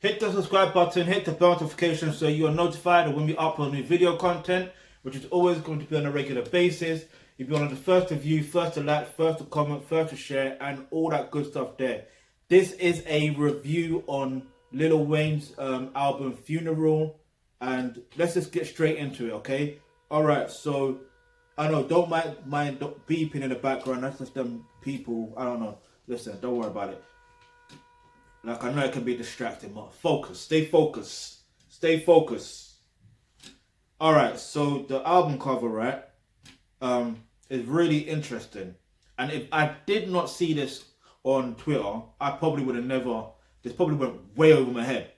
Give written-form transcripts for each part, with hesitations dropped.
Hit the subscribe button, hit the bell notification so you are notified when we upload new video content, which is always going to be on a regular basis. You'll be one of the first to view, first to like, first to comment, first to share, and all that good stuff there. This is a review on Lil Wayne's album Funeral, and let's just get straight into it, okay? Alright, so I know, don't mind beeping in the background. That's just them people. I don't know. Listen, don't worry about it. Like, I know it can be distracting, but focus. Stay focused. Stay focused. Alright, so the album cover, right, is really interesting. And if I did not see this on Twitter, I probably would have never... This probably went way over my head,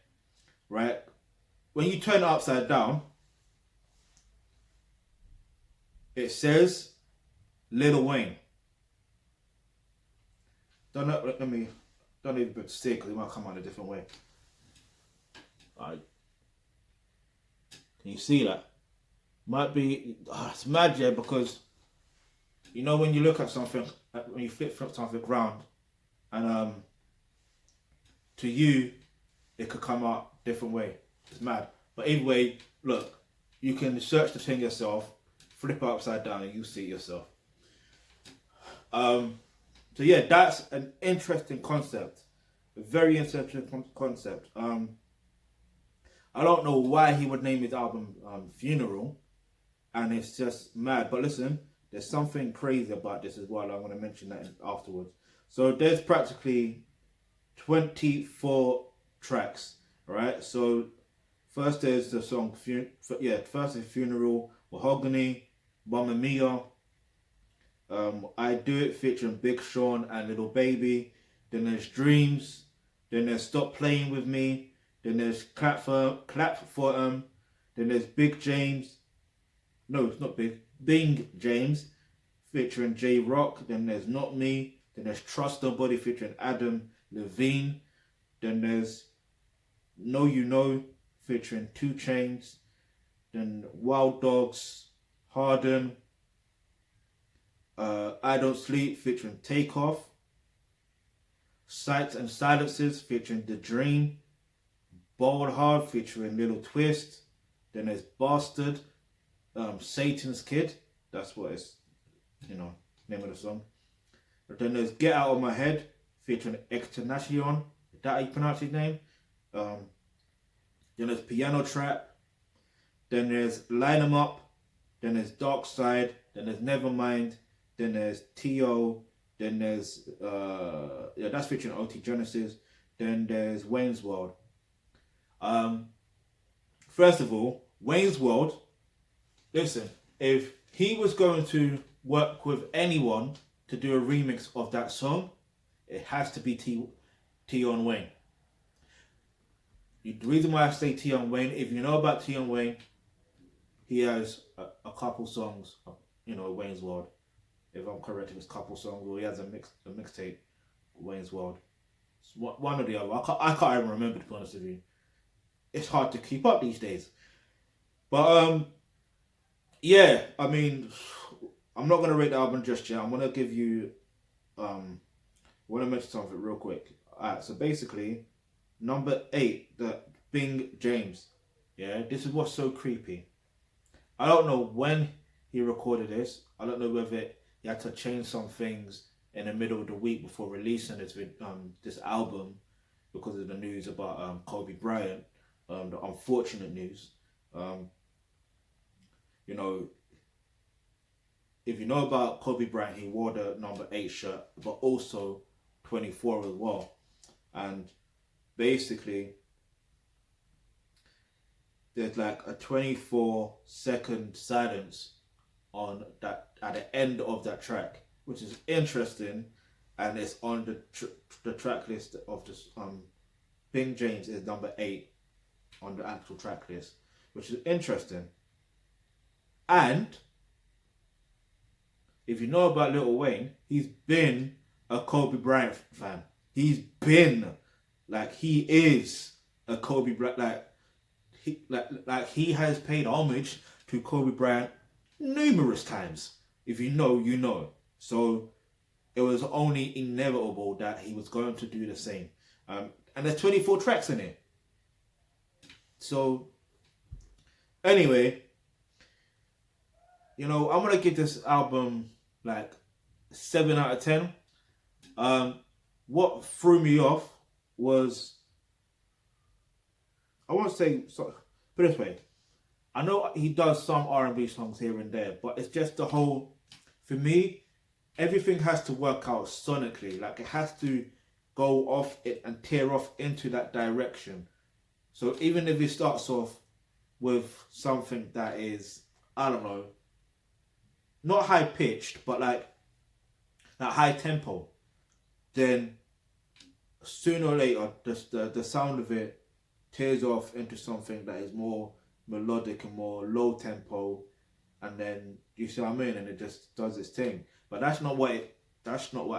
right? When you turn it upside down, it says Lil Wayne. Don't even say it because it might come out a different way. Alright. Can you see that? Might be, it's mad, yeah, because you know when you look at something, when you flip something around, and to you, it could come out different way. It's mad. But anyway, look, you can search the thing yourself, flip it upside down, and you see it yourself. So yeah, that's an interesting concept. A very interesting concept. I don't know why he would name his album Funeral, and it's just mad. But listen, there's something crazy about this as well. I'm going to mention that afterwards. So there's practically 24 tracks, right? So first there's the song, first is Funeral, Mahogany, Mamma Mia, I Do It featuring Big Sean and Little Baby. Then there's Dreams. Then there's Stop Playing With Me. Then there's Clap for 'Em. Then there's Big James. No, it's not Big. Bing James featuring J Rock. Then there's Not Me. Then there's Trust Nobody featuring Adam Levine. Then there's Know You Know featuring 2 Chainz. Then Wild Dogs, Harden. I Don't Sleep featuring Takeoff. Sights and Silences featuring The Dream. Bald Hard featuring Little Twist. Then there's Bastard, Satan's Kid. That's what it's, name of the song. But then there's Get Out of My Head featuring Extenacion. Is that how you pronounce his name? Then there's Piano Trap. Then there's Line 'Em Up. Then there's Dark Side. Then there's Nevermind. Then there's T.O. Then there's, that's featuring OT Genesis. Then there's Wayne's World. First of all, Wayne's World, listen, if he was going to work with anyone to do a remix of that song, it has to be Tion Wayne. The reason why I say Tion Wayne, if you know about Tion Wayne, he has a couple songs, Wayne's World. If I'm correct, it's a couple songs, or he has a mixtape, Wayne's World. It's one or the other. I can't even remember, to be honest with you. It's hard to keep up these days. But yeah, I mean, I'm not gonna rate the album just yet. I'm gonna give you I wanna mention something real quick. Alright, so basically, number 8, the Bing James. Yeah, this is what's so creepy. I don't know when he recorded this. I don't know whether he had to change some things in the middle of the week before releasing this album because of the news about Kobe Bryant, the unfortunate news. If you know about Kobe Bryant, he wore the number 8 shirt, but also 24 as well. And basically, there's like a 24-second silence on that at the end of that track, which is interesting, and it's on the track list of this. Bing James is number 8 on the actual track list, which is interesting. And if you know about Lil Wayne, he's been a Kobe Bryant fan. He is a Kobe Bryant, he has paid homage to Kobe Bryant numerous times. If you know, you know. So it was only inevitable that he was going to do the same. And there's 24 tracks in it. So anyway, I'm gonna give this album like 7 out of 10. What threw me off was, I won't say so. Put it this way, I know he does some R&B songs here and there, but it's just the whole. For me, everything has to work out sonically. Like it has to go off it and tear off into that direction. So even if he starts off with something that is, I don't know, not high pitched, but like that high tempo, then sooner or later, the sound of it tears off into something that is more melodic and more low tempo, and then you see what I mean, and it just does its thing. But that's not what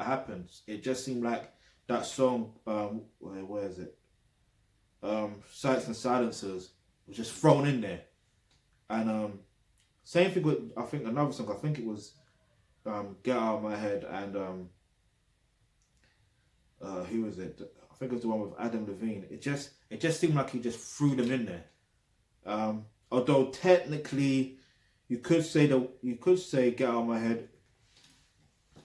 happens. It just seemed like that song, where is it? Sights and Silencers was just thrown in there, and same thing with, I think, another song. I think it was Get Out of My Head, and who was it? I think it was the one with Adam Levine. It just seemed like he just threw them in there. Although technically, you could say Get Out of My Head.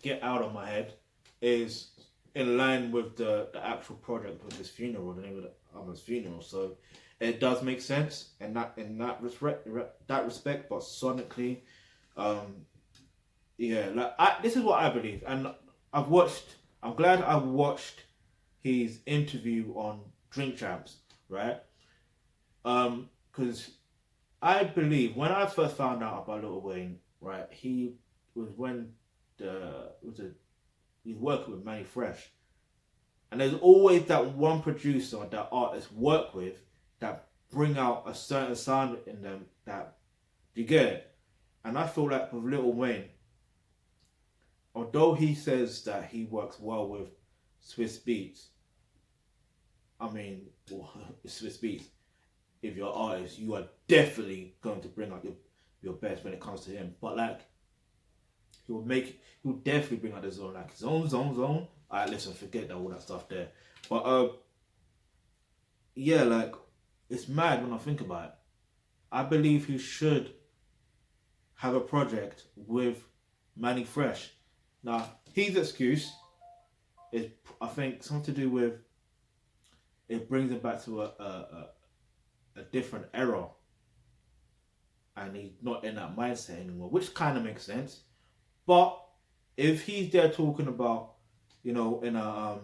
Get Out of My Head is in line with the actual project with his funeral, the name of the album's Funeral. So it does make sense in that respect, but sonically, yeah, like this is what I believe, and I'm glad I watched his interview on Drink Champs, right? Because I believe when I first found out about Lil Wayne, right, he was when he's working with Manny Fresh, and there's always that one producer that artists work with that bring out a certain sound in them that you get it. And I feel like with Lil Wayne, although he says that he works well with Swiss Beats, I mean, Swiss Beats, if you're an artist, you are definitely going to bring out your best when it comes to him. But like, he'll definitely bring out the zone, like zone. Alright, listen, forget that, all that stuff there. But yeah, like, it's mad when I think about it. I believe he should have a project with Manny Fresh. Now, his excuse is, I think, something to do with it brings him back to a different era, and he's not in that mindset anymore, which kind of makes sense. But if he's there talking about, in a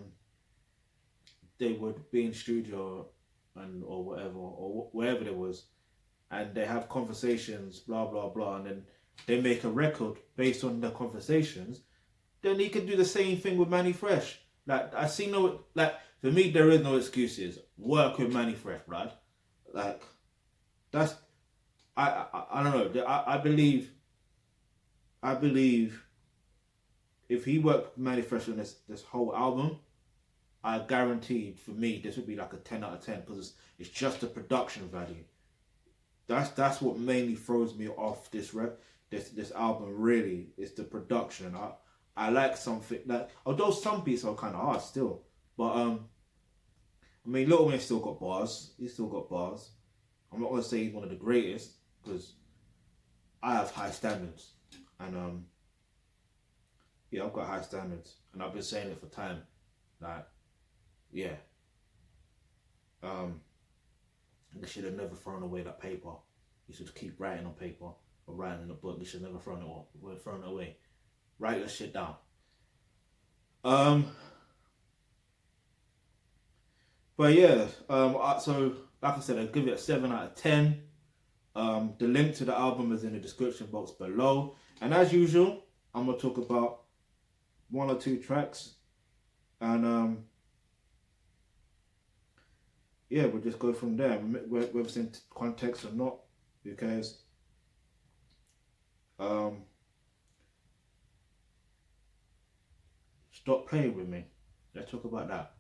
they would be in studio or whatever, or wherever it was, and they have conversations, blah blah blah, and then they make a record based on the conversations, then he could do the same thing with Manny Fresh. Like, I see no, like, for me there is no excuses. Work with Manny Fresh, right? Like, that's, I don't know. I believe if he worked with Manny Fresh on this whole album, I guarantee, for me, this would be like a 10 out of 10, because it's just the production value. That's what mainly throws me off this album. Really, is the production. I like something that, although some beats are kind of hard still, but I mean, Lil Wayne still got bars. He's still got bars. I'm not gonna say he's one of the greatest, because I have high standards, and yeah, I've got high standards, and I've been saying it for time. Like, yeah, they should have never thrown away that paper. You should keep writing on paper or writing in a book. You should never thrown it away. Write your shit down. But yeah, so like I said, I'll give it a 7 out of 10. The link to the album is in the description box below, and as usual, I'm gonna talk about 1 or 2 tracks, and yeah, we'll just go from there. Whether it's in context or not, who cares? Stop playing with me. Let's talk about that.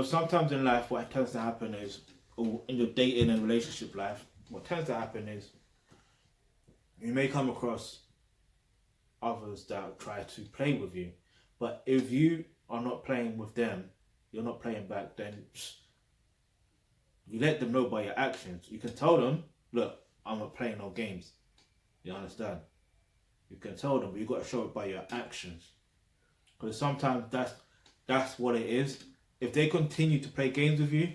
Sometimes in life, what tends to happen is, or in your dating and relationship life, what tends to happen is you may come across others that try to play with you, but if you are not playing with them, you're not playing back, then You let them know by your actions. You can tell them, look, I'm not playing no games. You understand? You can tell them, but you got to show it by your actions. Because sometimes that's what it is. If they continue to play games with you,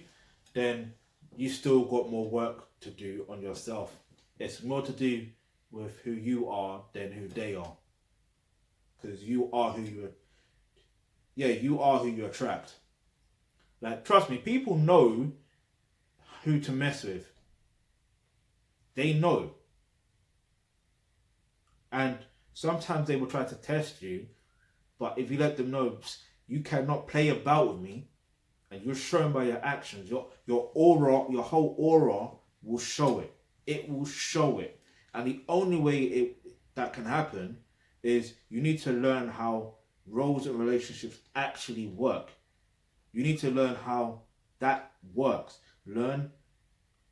then you still got more work to do on yourself. It's more to do with who you are than who they are. Because you are who you are who you attract. Like, trust me, people know who to mess with. They know. And sometimes they will try to test you, but if you let them know you cannot play about with me, and you're showing by your actions, your aura, your whole aura will show it. It will show it. And the only way that can happen is you need to learn how roles and relationships actually work. You need to learn how that works. Learn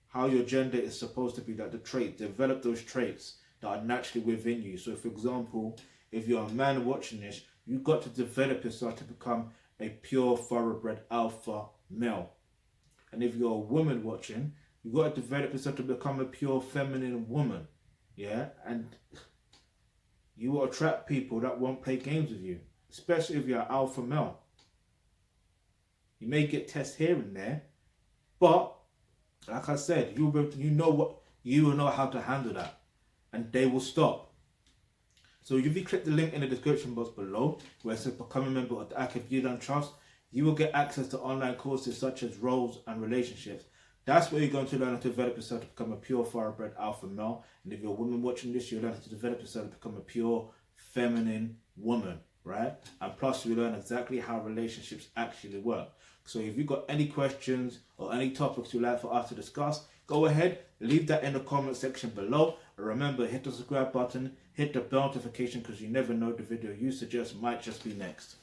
how your gender is supposed to be, like the trait. Develop those traits that are naturally within you. So, for example, if you're a man watching this, you've got to develop yourself to become a pure thoroughbred alpha male. And if you're a woman watching, you've got to develop yourself to become a pure feminine woman. Yeah? And you will attract people that won't play games with you, especially if you're an alpha male. You may get tests here and there, but like I said, you will know how to handle that, and they will stop. So if you click the link in the description box below where it says become a member of the Akif Yidan Trust, you will get access to online courses such as roles and relationships. That's where you're going to learn how to develop yourself to become a pure thoroughbred alpha male. And if you're a woman watching this, you'll learn how to develop yourself to become a pure feminine woman, right? And plus you learn exactly how relationships actually work. So if you've got any questions or any topics you'd like for us to discuss, go ahead, leave that in the comment section below. And remember, hit the subscribe button, hit the bell notification, because you never know, the video you suggest might just be next.